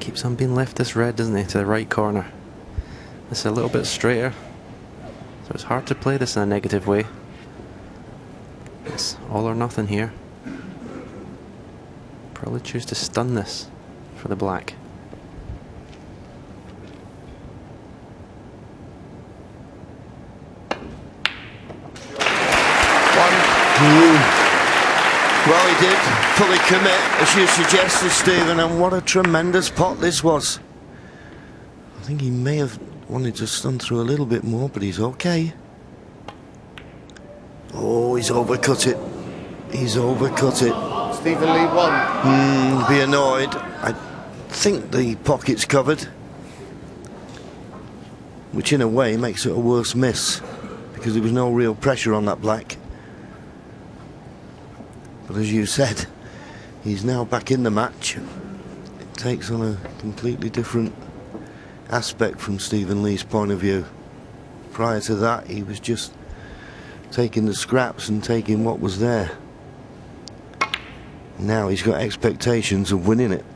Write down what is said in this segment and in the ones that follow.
Keeps on being left this red, doesn't he, to the right corner. This is a little bit straighter, so it's hard to play this in a negative way. It's all or nothing here. Probably choose to stun this for the black. Well, he did fully commit, as you suggested, Stephen, and what a tremendous pot this was. I think he may have wanted to stun through a little bit more, but he's okay. Oh, he's overcut it. He's overcut it. Stephen Lee won. Be annoyed. I think the pocket's covered, which in a way makes it a worse miss, because there was no real pressure on that black. But as you said, he's now back in the match. It takes on a completely different aspect from Stephen Lee's point of view. Prior to that, he was just taking the scraps and taking what was there. Now he's got expectations of winning it.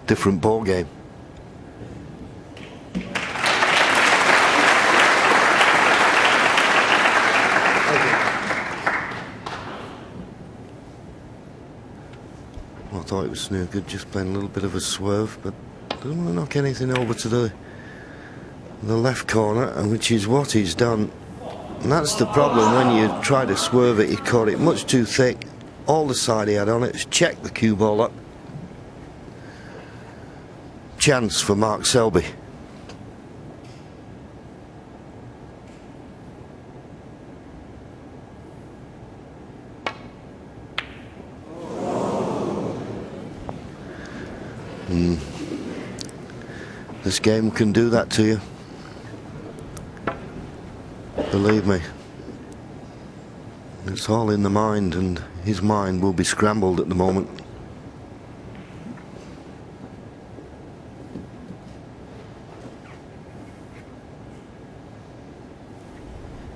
Different ball game. I thought it was snooker, just playing a little bit of a swerve, but doesn't want to knock anything over to the left corner, and which is what he's done. And that's the problem when you try to swerve it. He caught it much too thick. All the side he had on it has checked the cue ball up. Chance for Mark Selby. This game can do that to you. Believe me. It's all in the mind, and his mind will be scrambled at the moment.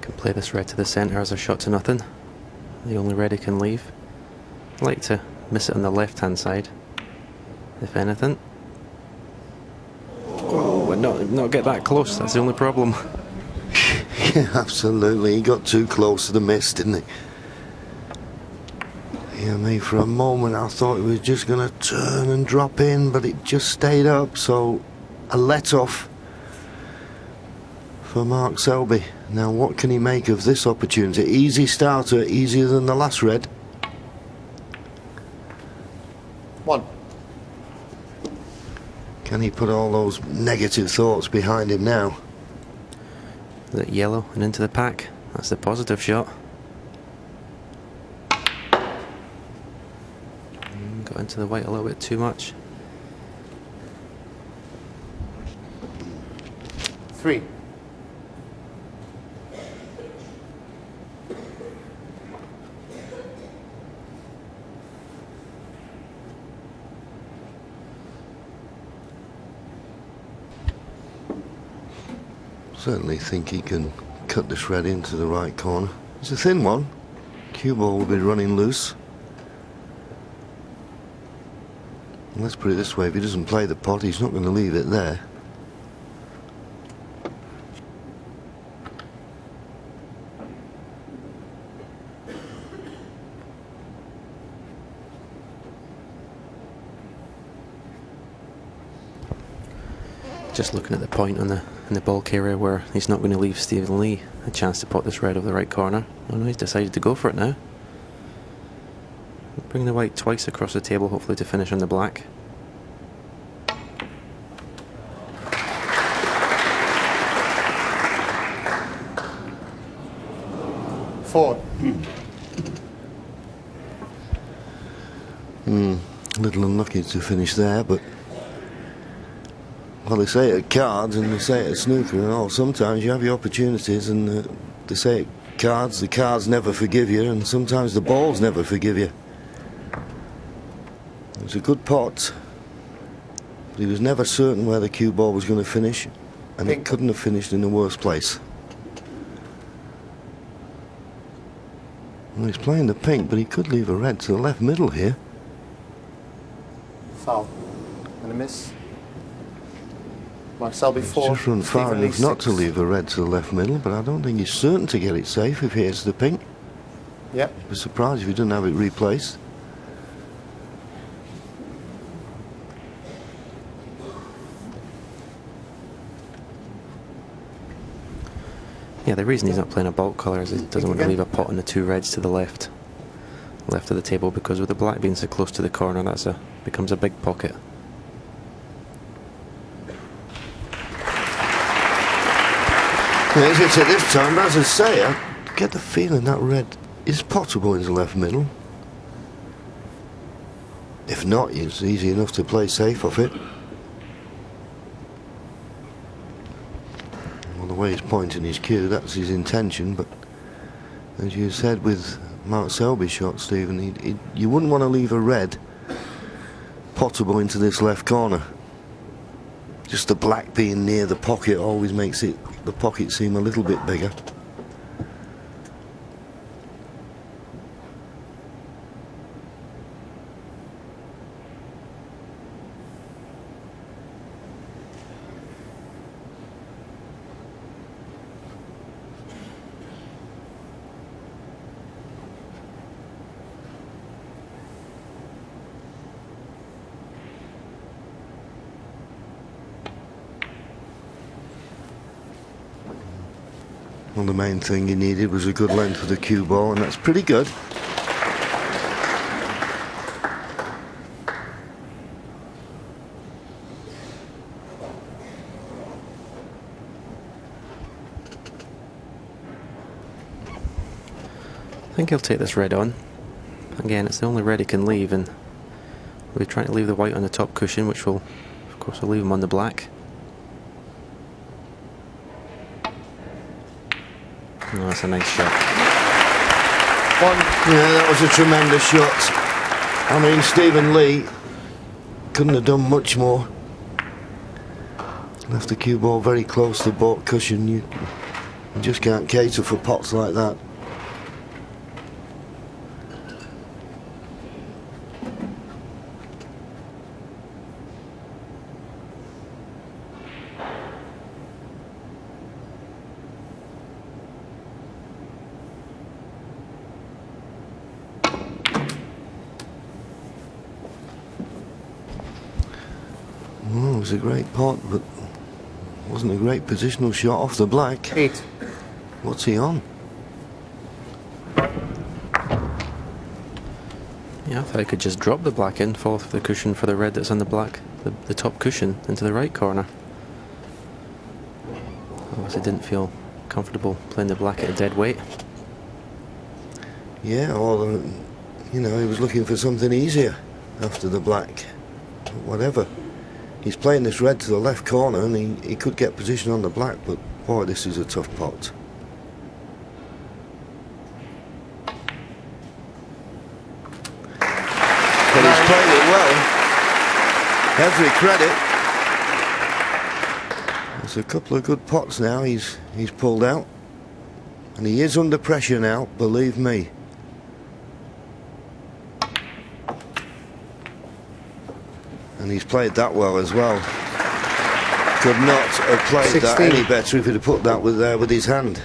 Can play this red to the centre as a shot to nothing. The only red he can leave. I'd like to miss it on the left hand side, if anything. Oh, but not get that close, that's the only problem. Yeah, absolutely. He got too close to the miss, didn't he? Yeah, me for a moment I thought it was just going to turn and drop in, but it just stayed up, so a let-off for Mark Selby. Now what can he make of this opportunity? Easy starter, easier than the last red. One. Can he put all those negative thoughts behind him now? Is it yellow and into the pack? That's the positive shot. Got into the white a little bit too much. 3. Certainly think he can cut this red into the right corner. It's a thin one. Cue ball will be running loose. And let's put it this way, if he doesn't play the pot, he's not going to leave it there. Just looking at the point on the in the bulk area where he's not going to leave Stephen Lee a chance to pot this red over the right corner. Oh no, he's decided to go for it now. Bring the white twice across the table, hopefully to finish on the black. Four. A little unlucky to finish there, but well, they say it at cards and they say it at snooker and all. Sometimes you have your opportunities, and they say at cards, the cards never forgive you, and sometimes the balls never forgive you. It was a good pot, but he was never certain where the cue ball was going to finish, and it couldn't have finished in the worst place. Well, he's playing the pink, but he could leave a red to the left middle here. Foul. And a miss. Mark Selby 4. Just run far Stephen Lee enough not to 6. leave a red to the left middle, but I don't think he's certain to get it safe if he hits the pink. Yep. I'd be surprised if he doesn't have it replaced. Yeah, the reason he's not playing a bulk colour is he doesn't want to leave a pot on the 2 reds to the left of the table, because with the black being so close to the corner, that's becomes a big pocket. As it's at this time, but as I say, I get the feeling that red is potable in the left middle. If not, it's easy enough to play safe off it. Well, the way he's pointing his cue, that's his intention, but as you said with Mark Selby's shot, Stephen, you wouldn't want to leave a red potable into this left corner. Just the black being near the pocket always makes the pocket seem a little bit bigger. Well, the main thing he needed was a good length for the cue ball, and that's pretty good. I think he'll take this red on. Again, it's the only red he can leave, and we're trying to leave the white on the top cushion, which will, of course, will leave him on the black. Oh, that's a nice shot. 1. Yeah, that was a tremendous shot. I mean, Stephen Lee couldn't have done much more. Left the cue ball very close to the baulk cushion. You just can't cater for pots like that. Well, it was a great pot, but wasn't a great positional shot off the black. 8. What's he on? Yeah, I thought I could just drop the black in, fall off the cushion for the red that's on the black, the top cushion, into the right corner. Obviously didn't feel comfortable playing the black at a dead weight. Yeah, or, you know, he was looking for something easier after the black. Whatever. He's playing this red to the left corner, and he could get position on the black, but boy, this is a tough pot. But he's played it well. Every credit. There's a couple of good pots now he's pulled out. And he is under pressure now, believe me. And he's played that well as well. Could not have played 16. that any better if he'd have put that there with his hand.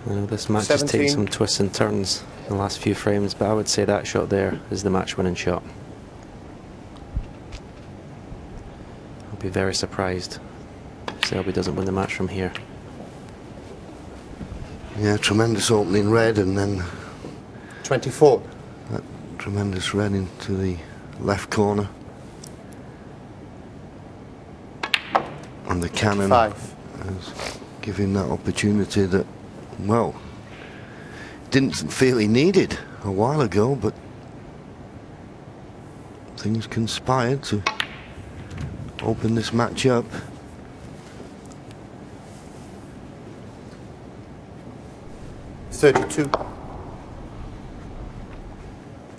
I know this match has taken 17. some twists and turns in the last few frames, but I would say that shot there is the match-winning shot. I'll be very surprised if Selby doesn't win the match from here. Yeah, tremendous opening red, and then 24. that tremendous red into the left corner. And the cannon 5. is giving that opportunity that, well, didn't feel he needed a while ago, but things conspired to open this match up.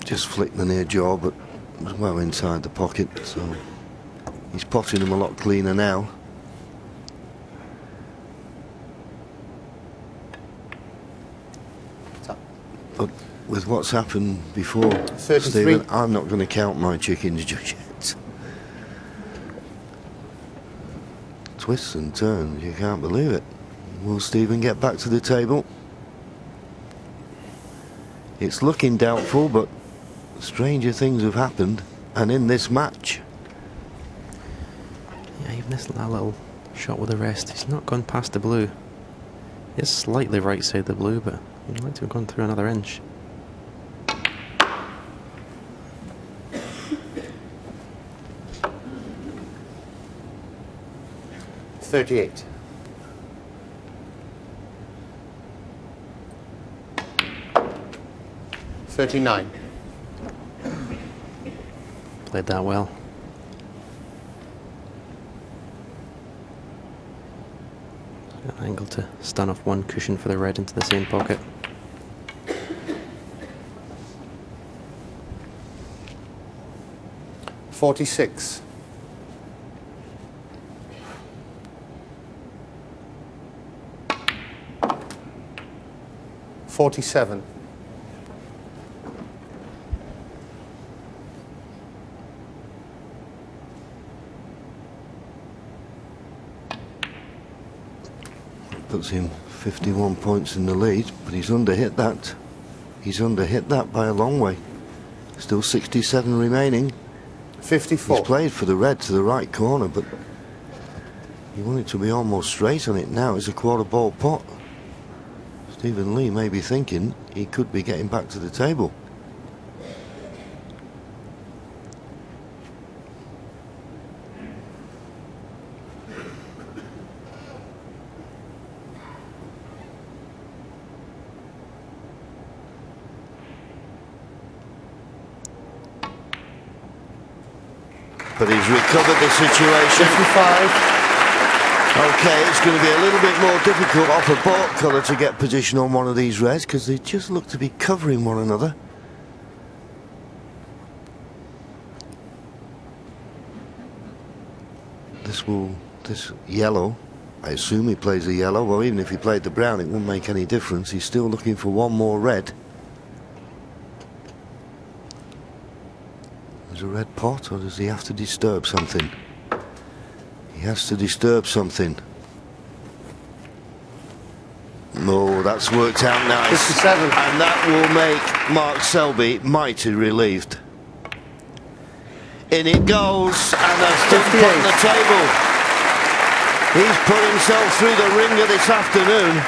Just flicked the near jaw, but it was well inside the pocket, so he's potting him a lot cleaner now. But with what's happened before, 33. Stephen, I'm not going to count my chickens just yet. Twists and turns, you can't believe it. Will Stephen get back to the table? It's looking doubtful, but stranger things have happened, and in this match. Yeah, even this little shot with the rest, he's not gone past the blue. It's slightly right side the blue, but he'd like to have gone through another inch. $38. $39. Played that well. Got an angle to stun off one cushion for the red into the same pocket. $46. $47. Puts him 51 points in the lead, but he's underhit that. He's underhit that by a long way. Still 67 remaining. 54. He's played for the red to the right corner, but you want it to be almost straight on it now. It's a quarter ball pot. Stephen Lee may be thinking he could be getting back to the table. But he's recovered the situation. 55. Okay, it's going to be a little bit more difficult off a baulk colour to get position on one of these reds because they just look to be covering one another. This yellow, I assume he plays the yellow. Well, even if he played the brown, it wouldn't make any difference. He's still looking for one more red. There's a red pot, or does he have to disturb something? He has to disturb something. Oh, that's worked out nice. 57. And that will make Mark Selby mighty relieved. In it goes, and that's done on the table. He's put himself through the ringer this afternoon.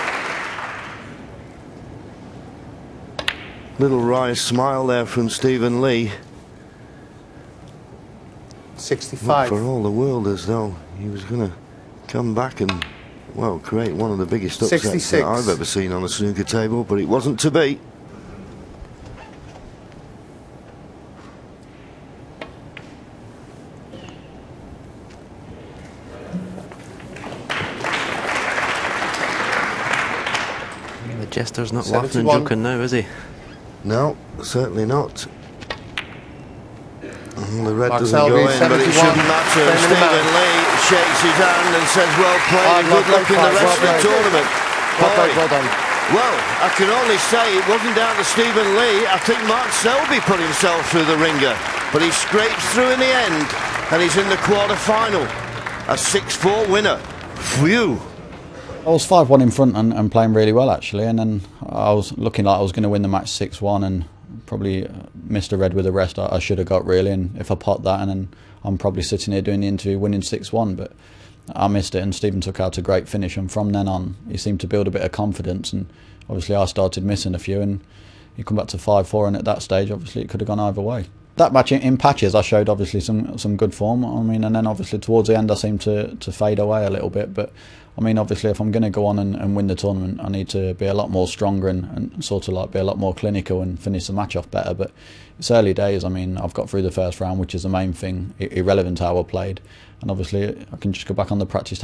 Little wry smile there from Stephen Lee. 65. Looked for all the world as though he was going to come back and, well, create one of the biggest upsets 66. that I've ever seen on a snooker table, but it wasn't to be. The jester's not laughing and 71. joking now, is he? No, certainly not. The red Mark doesn't Selby, go in, but it 71. shouldn't matter. And Same in the Stephen Lee shakes his hand and says, well played and good luck in the rest of the tournament. Well done. Well, I can only say it wasn't down to Stephen Lee. I think Mark Selby put himself through the ringer, but he scraped through in the end, and he's in the quarter-final. A 6-4 winner. Phew. I was 5-1 in front and playing really well actually, and then I was looking like I was going to win the match 6-1 and probably missed a red with the rest I should have got really, and if I pot that, and then I'm probably sitting here doing the interview winning 6-1, but I missed it and Stephen took out a great finish, and from then on he seemed to build a bit of confidence, and obviously I started missing a few and he come back to 5-4, and at that stage obviously it could have gone either way. That match in patches I showed obviously some good form, I mean, and then obviously towards the end I seemed to fade away a little bit, but I mean obviously if I'm going to go on and win the tournament I need to be a lot more stronger and sort of like be a lot more clinical and finish the match off better, but it's early days. I mean I've got through the first round, which is the main thing, irrelevant how I played, and obviously I can just go back on the practice